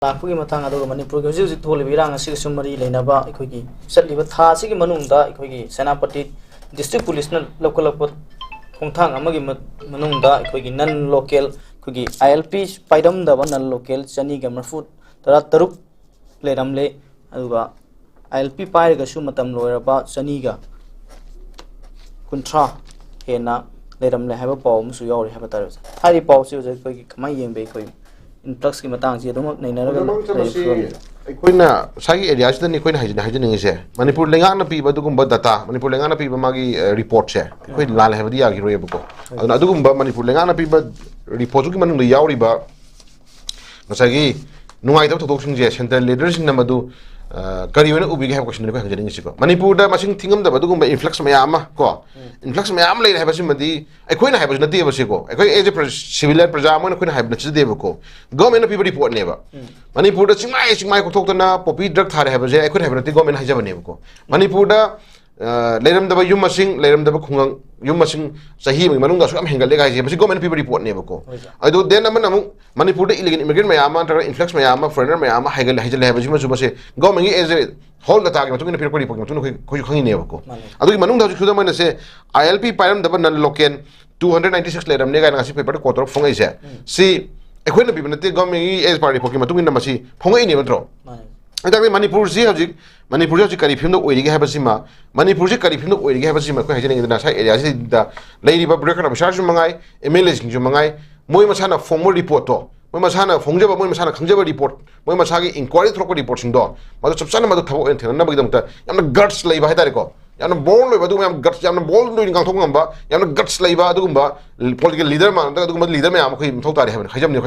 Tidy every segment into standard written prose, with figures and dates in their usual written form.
ꯂꯥꯛꯄꯒꯤ ꯃꯇꯥꯡ ꯑꯗꯨꯒ ꯃꯅꯤꯄꯨꯔꯒꯤ ꯍꯧꯖꯤꯛ ꯊꯣꯛꯂꯤꯕ ꯏꯔꯥꯡ ꯑꯁꯤꯒꯁꯨ ꯃꯔꯤ ꯂꯩꯅꯕ ꯑꯩꯈꯣꯏꯒꯤ ꯆꯠꯂꯤꯕ ꯊꯥ ꯑꯁꯤꯒꯤ ꯃꯅꯨꯡꯗ ꯑꯩꯈꯣꯏꯒꯤ ꯁꯦꯅꯥꯄꯇꯤ ꯗꯤꯁꯇ꯭ꯔꯤꯛ ꯄꯨꯂꯤꯁꯅ ꯂꯧꯈꯠꯂꯛꯄ ꯈꯣꯡꯊꯥꯡ ꯑꯃꯒꯤ ꯃꯅꯨꯡꯗ ꯑꯩꯈꯣꯏꯒꯤ ꯅꯟ ꯂꯣꯀꯦꯜ ꯑꯩꯈꯣꯏꯒꯤ ILP ꯄꯥꯏꯔꯝꯗꯕ ꯅꯟ ꯂꯣꯀꯦꯜ 233 ꯂꯩꯔꯝꯂꯦ ꯑꯗꯨꯒ ILP ꯄꯥꯏꯔꯒꯁꯨ ꯃꯇꯝ ꯂꯣꯏꯔꯕ 250 ꯍꯦꯟꯅ ꯂꯩꯔꯝꯂꯦ ꯍꯥꯏꯕ ꯄꯥꯎ ꯑꯃꯁꯨ ꯌꯥꯎꯔꯤ ꯍꯥꯏꯕ ꯇꯥꯔꯦ ꯍꯥꯏꯔꯤꯕ ꯄꯥꯎꯁꯤ ꯍꯧꯖꯤꯛ ꯑꯩꯈꯣꯏꯒꯤ ꯀꯃꯥꯏ ꯌꯦꯡꯕ ꯑꯩꯈꯣꯏ ꯏꯟꯐ꯭ꯂꯛꯁꯀꯤ ꯃꯇꯥꯡꯁꯤ ꯑꯗꯨꯃꯛ ꯅꯩꯅꯔꯒ ꯑꯩꯈꯣꯏꯅ ꯁꯥꯒꯤ ꯑꯦꯔꯤꯌꯥꯁꯤꯗꯅꯤ ꯑꯩꯈꯣꯏꯅ ꯍꯥꯏꯖꯅꯤꯡꯉꯤꯁꯦ ꯃꯅꯤꯄꯨꯔ ꯂꯩꯉꯥꯛꯅ ꯄꯤꯕ ꯑꯗꯨꯒꯨꯝꯕ ꯗꯥꯇꯥ ꯃꯅꯤꯄꯨꯔ ꯂꯩꯉꯥꯛꯅ ꯄꯤꯕ ꯃꯥꯒꯤ ꯔꯤꯄꯣꯔꯠꯁꯦ ꯑꯩꯈꯣꯏ ꯂꯥꯜꯂꯦ ꯍꯥꯏꯕꯗꯤ ꯌꯥꯈꯤꯔꯣꯏꯕꯀꯣ ꯑꯗꯨꯅ ꯑꯗꯨꯒꯨꯝꯕ ꯃꯅꯤꯄꯨꯔ ꯂꯩꯉꯥꯛꯅ ꯄꯤꯕ ꯔꯤꯄꯣꯔꯠꯇꯨꯒꯤ ꯃꯅꯨꯡꯗ ꯌꯥꯎꯔꯤꯕ ꯉꯁꯥꯏꯒꯤ ꯅꯨꯡꯉꯥꯏꯇꯕ ꯊꯧꯗꯣꯛꯁꯤꯡꯁꯦ ꯁꯦꯟꯇ꯭ꯔꯦꯜ ꯂꯤꯗꯔꯁꯤꯡꯅ ꯃꯗꯨ ꯀꯔꯤ ꯑꯣꯏꯅ ꯎꯕꯤꯒꯦ ꯍꯥꯏꯕ ꯀꯣꯏꯁꯟꯗꯨꯅꯤ ꯑꯩꯈꯣꯏ ꯍꯪꯖꯅꯤꯡꯉꯤꯁꯤꯀꯣ ꯃꯅꯤꯄꯨꯔꯗ ꯃꯁꯤꯡ ꯊꯤꯉꯝꯗꯕ ꯑꯗꯨꯒꯨꯝꯕ ꯏꯟꯐ꯭ꯂꯛꯁ ꯃꯌꯥꯝ ꯑꯃ ꯀꯣ ꯏꯟꯐ꯭ꯂꯛꯁ ꯃꯌꯥꯝ ꯂꯩꯔꯦ ꯍꯥꯏꯕꯁꯤꯃꯗꯤ ꯑꯩꯈꯣꯏꯅ ꯍꯥꯏꯕꯁꯨ ꯅꯠꯇꯦꯕ ꯁꯤꯀꯣ ꯑꯩꯈꯣꯏ ꯑꯦꯖ ꯑꯦ ꯁꯤꯚꯤꯂꯤꯌꯟ ꯄ꯭ꯔꯖꯥ ꯑꯃ ꯑꯣꯏꯅ ꯑꯩꯈꯣꯏꯅ ꯍꯥꯏꯕ ꯅꯠꯆꯗꯦꯕꯀꯣ ꯒꯣꯔꯃꯦꯟꯅ ꯄꯤꯕ ꯔꯤꯄꯣꯔꯠꯅꯦꯕ ꯃꯅꯤꯄꯨꯔꯗ ꯆꯤꯡꯃꯥꯏ ꯀꯣꯛꯊꯣꯛꯇꯅ ꯄꯣꯄꯤ ꯗ꯭ꯔꯒ ꯊꯥꯔꯦ ꯍꯥꯏꯕꯁꯦ ꯑꯩꯈꯣꯏꯅ ꯍꯥꯏꯕ ꯅꯠꯇꯦ ꯒꯣꯔꯃꯦꯟ ꯍꯥꯏꯖꯕꯅꯦꯕꯀꯣ ꯃꯅꯤꯄꯨꯔꯗ ꯂꯩꯔꯝꯗꯕ ꯌꯨꯝ ꯃꯁꯤꯡ ꯂꯩꯔꯝꯗꯕ ꯈꯨꯡꯒꯪ ꯌꯨꯝ ꯃꯁꯤꯡ ꯆꯍꯤ ꯑꯃꯒꯤ ꯃꯅꯨꯡꯗ ꯑꯁꯨꯛ ꯌꯥꯝ ꯍꯦꯟꯒꯠꯂꯦ ꯍꯥꯏꯁꯦ ꯃꯁꯤ ꯒꯣꯔꯃꯦꯟꯅ ꯄꯤꯕ ꯔꯤꯄꯣꯔꯠꯅꯦꯕꯀꯣ ꯑꯗꯨ ꯗꯦꯟ ꯑꯃꯅ ꯑꯃꯨꯛ ꯃꯅꯤꯄꯨꯔꯗ ꯏꯂꯤꯒꯦꯜ ꯏꯃꯤꯒ꯭ꯔꯦꯟꯠ ꯃꯌꯥꯝ ꯑꯃ ꯅꯠꯇ꯭ꯔꯒ ꯏꯟꯐ꯭ꯂꯛꯁ ꯃꯌꯥꯝ ꯑꯃ ꯐꯣꯔꯦꯅꯔ ꯃꯌꯥꯝ ꯑꯃ ꯍꯩꯖꯜꯂꯦ ꯍꯥꯏꯕꯁꯤꯃꯁꯨ ꯃꯁꯤ ꯒꯣꯔꯃꯦꯟꯒꯤ ꯑꯦꯖ ꯑꯦ ꯍꯣꯜ ꯗꯥꯇꯥꯒꯤ ꯃꯇꯨꯡ ꯏꯟꯅ ꯄꯤꯔꯛꯄ ꯔꯤꯄꯣꯔꯠꯀꯤ ꯃꯇꯨꯡ ꯏꯟꯅ ꯑꯩꯈꯣꯏꯁꯨ ꯈꯪꯉꯤꯅꯦꯕꯀꯣ ꯑꯗꯨꯒꯤ ꯃꯅꯨꯡꯗ ꯍꯧꯖꯤꯛ ꯈꯨꯗꯝ ꯑꯣꯏꯅ ꯁꯦ ILP ꯄꯥꯏꯔꯝꯗꯕ ꯅꯟ ꯂꯣꯀꯦꯜ 296 ꯂꯩꯔꯝꯅꯦ ꯀꯥꯏꯅ ꯉꯁꯤ ꯄꯦꯄꯔꯗ ꯀꯣꯠ ꯇꯧꯔꯒ ꯐꯣꯡꯉꯛꯏꯁꯦ ꯁꯤ ꯑꯩꯈꯣꯏꯅ ꯄꯤꯕ ꯅꯠꯇꯦ ꯒꯣꯔꯃꯦꯟꯒꯤ ꯑꯦꯖ ꯄꯥꯔ ꯔꯤꯄꯣꯔꯠꯀꯤ ꯃꯇꯨꯡ ꯏꯟꯅ ꯃꯁꯤ ꯐꯣꯡꯉꯛꯏꯅꯦꯕ ꯅꯠꯇ꯭ꯔꯣ ꯑꯗꯨꯗꯤ ꯃꯅꯤꯄꯨꯔꯁꯤ ꯍꯧꯖꯤꯛ ꯀꯔꯤ ꯐꯤꯕꯝꯗ ꯑꯣꯏꯔꯤꯒꯦ ꯍꯥꯏꯕꯁꯤꯃ ꯃꯅꯤꯄꯨꯔꯁꯤ ꯀꯔꯤ ꯐꯤꯕꯝꯗ ꯑꯣꯏꯔꯤꯒꯦ ꯍꯥꯏꯕꯁꯤꯃ ꯑꯩꯈꯣꯏ ꯍꯥꯏꯖꯅꯤꯡꯉꯤꯗꯅ ꯉꯁꯥꯏ ꯑꯦꯔꯤꯌꯥꯁꯤꯗ ꯂꯩꯔꯤꯕ ꯕ꯭ꯌꯨꯔꯣꯀ꯭ꯔꯦꯠ ꯑꯣꯐꯤꯁꯥꯔꯁꯨ ꯃꯉꯥꯏ MLAꯁꯤꯡꯁꯨ ꯃꯉꯥꯏ ꯃꯣꯏ ꯃꯁꯥꯅ ꯐꯣꯡꯕ ꯔꯤꯄꯣꯔꯠꯇꯣ ꯃꯣꯏ ꯃꯁꯥꯅ ꯐꯣꯡꯖꯕ ꯃꯣꯏ ꯃꯁꯥꯅ ꯈꯪꯖꯕ ꯔꯤꯄꯣꯔꯠ ꯃꯣꯏ ꯃꯁꯥꯒꯤ ꯏꯟꯀ꯭ꯋꯥꯏꯔꯤ ꯊꯣꯛꯂꯛꯄ ꯔꯤꯄꯣꯔꯠꯁꯤꯡꯗꯣ ꯃꯗꯨ ꯆꯞ ꯆꯥꯅ ꯃꯗꯨ ꯊꯕꯛ ꯑꯣꯏꯅ ꯊꯦꯡꯅꯅꯕꯒꯤꯗꯃꯛꯇ ꯌꯥꯝꯅ ꯒꯠꯁ ꯂꯩꯕ ꯍꯥꯏꯇꯥꯔꯦꯀꯣ ꯌꯥꯝꯅ ꯕꯣꯜ ꯑꯣꯏꯕ ꯑꯗꯨꯒꯨꯝꯕ ꯌꯥꯝ ꯒꯠꯁ ꯌꯥꯝꯅ ꯕꯣꯜ ꯑꯣꯏꯅ ꯉꯥꯡꯊꯣꯛꯄ ꯉꯝꯕ ꯌꯥꯝꯅ ꯒꯠꯁ ꯂꯩꯕ ꯑꯗꯨꯒꯨꯝꯕ ꯄꯣꯂꯤꯇꯤꯀꯦꯜ ꯂꯤꯗꯔ ꯅꯠꯇ꯭ꯔꯒ ꯑꯗꯨꯒꯨꯝꯕ ꯂꯤꯗꯔ ꯃꯌꯥꯝ ꯑꯩꯈꯣꯏ ꯃꯊꯧ ꯇꯥꯔꯦ ꯍꯥꯏꯖꯕꯅꯤ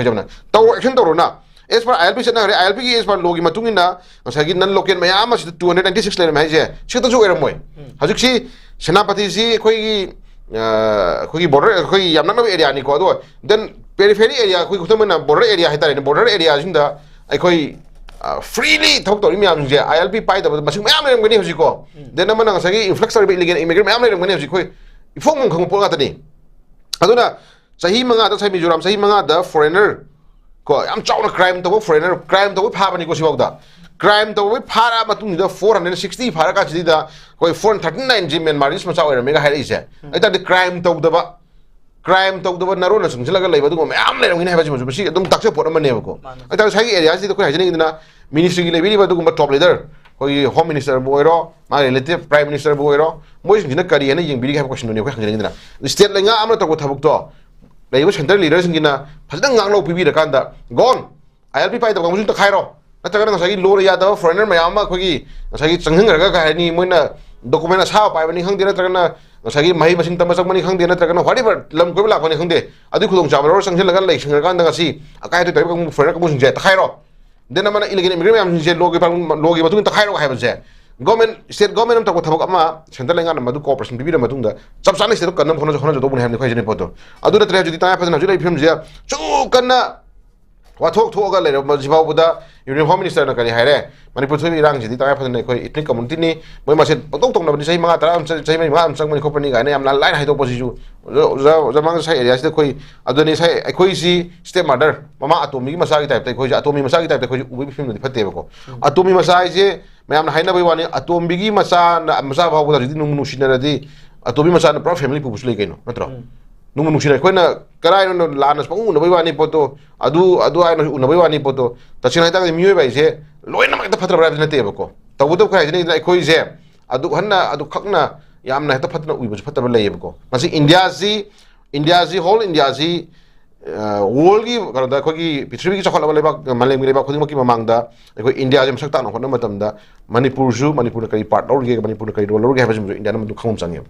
ꯇꯧꯔꯣ ꯑꯦꯛꯁꯟ ꯇꯧꯔꯣꯅ एज पर ILP चेतनागरे ILP की एज पर लोगी मतुंगिना ngसागी नन लोकेल मयाम असिद 296 लेरम हाइजे सितसु ओइरमोय हजिकसी सेनापति जी अखोगी बॉर्डर अखोगी यामनब एरिया नि को अदो देन पेरिफेरी एरिया अखोगी खुतमना बॉर्डर एरिया हाइतारे बॉर्डर एरिया जिंदा अखोई फ्रीली थोक तोरि मयाम जे ILP पाइदब मसिंग मयाम लेरमगनि हजिको देन अमना ngसागी इन्फ्लक्स अरबे इलिगेल इमिग्रेंट मयाम लेरमगनि हजि खोई इफोंग खंग पोगातनि अदुना सही मंगा द सही मिजोराम सही मंगा द फॉरेनर को याम चाउना क्राइम तब फॉरेनर क्राइम तब फाबनी को सिबाउदा क्राइम तब फारा मतुंग द 460 फारा का चिदा कोई 439 जी म्यांमारीस मचा ओइरमेगा हाइरिसे अइता द क्राइम तब नरो न संगजलगा लेबा दुगो मयाम लेरमगिनि हाइबा जिमु बसि एकदम ताक्से पोट अमनेबको अइता साइ एरिया सि द कोइ हाइजनिंगना मिनिस्ट्री की लेबिरि बा दुगो टॉप लीडर कोई होम मिनिस्टर बोइरो मा रिलेटिव प्राइम मिनिस्टर बोइरो मोइ सिंगिना करि हेना यंबिरि हाइबा क्वेश्चन नि कोइ हाइजनिंगना स्टेट लेंगा आमना तब थबुकतो लेबो सेंट्रल लीडरसिंगिना फजन गांगलो पिबिरकांदा गोन ILP पाइदब गांगुसिन तखाइरो नतगना ngसागी लोर यादव फॉरेनर मयाम अखोगी ngसागी चंगहंगरगा गायनि मोइना डॉक्यूमेंट असा पाइबनि खंदे नतगना ngसागी महि मसिन तम सकमनि खंदे नतगना व्हाटएवर लम कोइ लाखनि खंदे अदि खुदों चाबरो संगजलगा लैसिंगरकांदा ngasi अकाय तो तब फॉरेनर कमुसिन जे तखाइरो देन अमना इलिगेल इमिग्रेंट मयाम जे लोगी मतुन तखाइरो हाइबसे गवर्नमेंट स्टेट गवर्नमेंट तक थबक अमा सेंट्रल लेंगा मदु कोऑपरेशन बिबिर मतुंदा चप चाने स्टेट कन्नम फोनो होनो जदो बुन हाइबनि खैजनि फोटो अदु नत्रे जुदि ताय फजना जुलै फिल्म जे चु कन्ना वाथोक थोगा लेर जिबावबुदा यूनियन होम मिनिस्टर न करि हाइरे मणिपुर थोइ इरांग जिदि ताय फजना खै इथनिक कम्युनिटी नि मोय मासे पतोक तोंनबनि सही मंगा तरा सही मंगा चंगमनि खोपनि गायने यामना लाइन हाइदो पसिजु जमांग सही एरिया से खै अदुनि सही खै सि स्टेप मदर ममा अटोमी मसागी टाइप खै अटोमी मसागी टाइप खै उबि फिल्म नि फतेबको अटोमी मसाई जे मैम हाइनबई वानी अटोम्बी मचा भाव नुसीनदी अटोम्बी मचा पूरा फैमिली पुबुस ले कहीं नत्रो नुसीन अखोना कराई लान उनबई वानी पोतो उनबई वानी पोतो तसेना हिता मियोय बाइसे लोइना मत फत्र ब्राइब नतेबको तबुतो खाइजनी अखोइसे अदु हन्ना अदु खकना यामना हेता फतना उइबस फतब लेयबको मसी इंडिया जी होल इंडिया जी वर्ल्ड की करोदा अखोगी पृथ्वी की चखलबा लेबा मालेम की लेबा खुदिमक की ममांगदा अखो इंडिया जे मसक तानो होना मतमदा मणिपुर कई पार्ट लौरगे मणिपुर कई रोल लौरगे हाबे इंडिया न मदु खंगम चंगे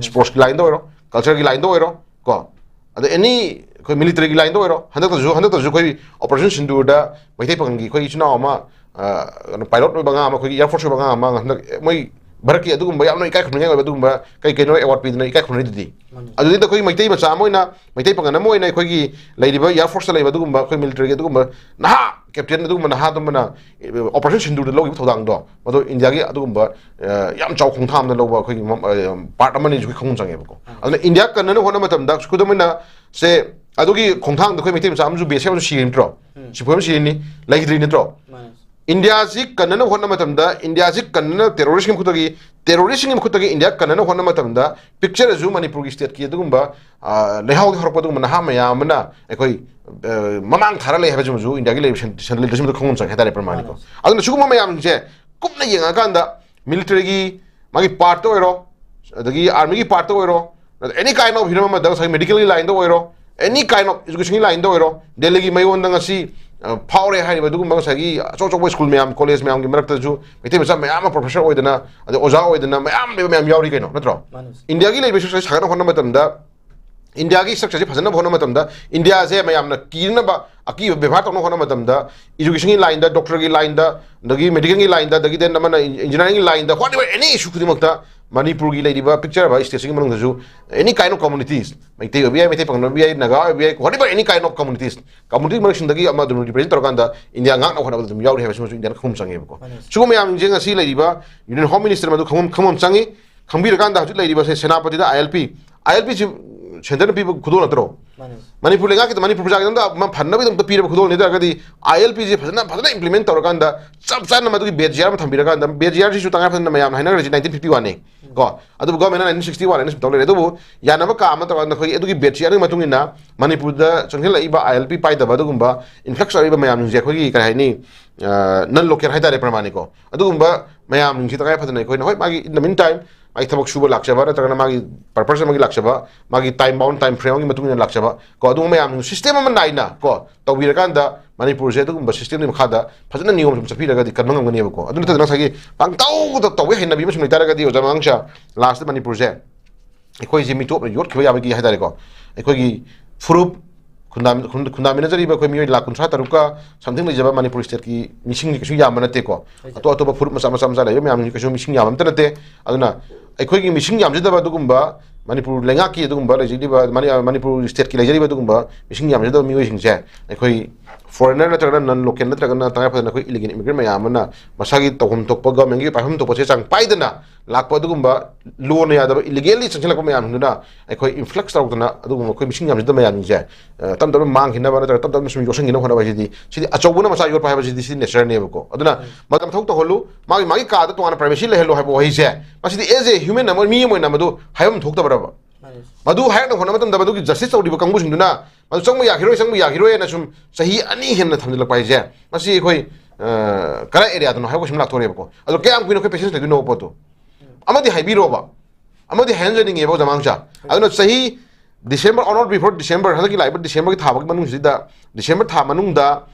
स्पोर्ट्स की लाइन दो ओरो कल्चर की लाइन दो ओरो को अद एनी कोई मिलिटरी की लाइन दो ओरो हंदक जो कोई ऑपरेशन सिंदूरदा मैथै पंगी कोई चुनाव अमा पायलट बंगा अमा कोई एयर फोर्स बंगा अमा हंदक मै भारत की अदुगुंबा यामनो इकाय खमने ओय अदुगुंबा कई कई नो अवार्ड पिदना इकाय खमने दिदि अदुदि त कोई मैथै मचा मोइना मैथै पंगना मोइना कोई लेरिबा एयर फोर्स लेबा अदुगुंबा कोई मिलिटरी के अदुगुंबा नहा कैप्टन अदुगुंबा नहा दमना ऑपरेशन सिंदूर द लोगी थोदांग दो मदो इंडिया की अदुगुंबा याम चाव खोंथाम द लोबा कोई पार्ट अमनि जु खंग चंगे बको अदुना इंडिया कन्नन होना मतम दा सुकुदमना से adugi khongthang da khoi metem sam ju bese am sirim tro sipom sirini laihidri ne tro India ji kanana honna matamda India ji kanana terrorist kim khutagi terrorist kim khutagi India kanana honna matamda picture ju manipur gi state ki dugumba lehau gi horpa dugumna ha ma ya mana ekoi mamang thara le haba ju India gi le san le dum khongum sa hetare pramani ko aduna suguma ma yam je kupna yenga kanda military gi magi part to ero adagi army gi part to ero any kind of hirama da sa medical line do ero any kind of education line do ero Delhi gi mai on da ngasi power hai ba dugum bang sagi so school meam college meam gi marak ju metem sa meam professor oidana ade oja oidana meam meam yauri kaino natro India gi le besu sa sagana honna matam da India gi structure phajana honna matam da India je meam na kirna ba aki bebhar tawna honna matam da education line da doctor gi line da dagi medical gi line da dagi den namana engineering line da whatever any issue khudi makta manipur gi lady ba picture ba station manung ju any kind of communities maite obi maite pangno bi naga obi whatever any kind of community manung sindagi ama dum represent torkanda India ngak na hona dum yauri heba India khum changi ko sugum yam jeng asi lady ba union home minister madu khum changi khambir kan da hujit lady ba se senapati da ILP center people khudol natro manipur lenga ki manipur jaga da ma phanna bi dum to pire khudol ne da gadi ILP je phajana implement torkanda chap chan madu gi bedjar ma thambira kan da bedjar ji su tanga phajana mayam haina 1951 ne ko adu government 1961 ne tawle do yanama ka ma tawanda khoi edu gi bedjar ma tungina manipur da changhel iba ILP pai da badu gumba influx ari ba mayam je khoi gi ka haini nan local haidare pramani ko adu gumba mayam ji taga phajana khoi na hoi magi in the meantime ai thabak shuba lakchaba ra tagana magi purpose magi lakchaba magi time bound time frame gi matungina lakchaba ko adu mayam system man naina ko tawbira kan da manipur je dugum system ni khada phajana niyom sum sapira ga di kanmang ngani ko adu ta sagi pang taw da taw he na bi masum itara ga di ojamang cha last manipur je ekoi je mi top yot khwa ya gi haidare ko ekoi gi furup khunda manager ba khoi mi la kun sa taruka something le jaba manipur state ki missing ni kasu yam manate ko to ba furup masa le mi am ni kasu missing yam tanate aduna ekoi gi missing yam jada ba dugumba manipur lenga ki dugumba le jidi ba manipur state ki le jari ba dugumba missing yam jada mi wising je ekoi foreigner na tagana non local na tagana tanga pa na khoi illegal immigrant ma yam na masagi tohum tokpa government gi pahum to poche chang paidana lakpa dugumba loan ya da illegally changla ko ma yam na ekoi influx taw na dugumba khoi missing yam jada ma yam je tam tam mang hinna ba na tam tam sum yosang hina hona ba jidi sidi achobuna masa yor pa ba jidi sidi nature ne ko aduna matam thok to holu magi ka da to ana privacy le hello ha bo hi je masidi as a human na mi mo na madu hayam thok ta ba madu hay na hona matam da madu ki justice tawdi ba kangbu singduna madu changmu ya hiroi na sum sahi ani hen na thamjil pai je masi khoi kara area no hay ko simla thore ko adu ke am kuino ko patience le no poto amadi haibiro ba amadi handling e ba jamangcha adu sahi December or not before December hadaki live December ki thabak manung sida December tha manung da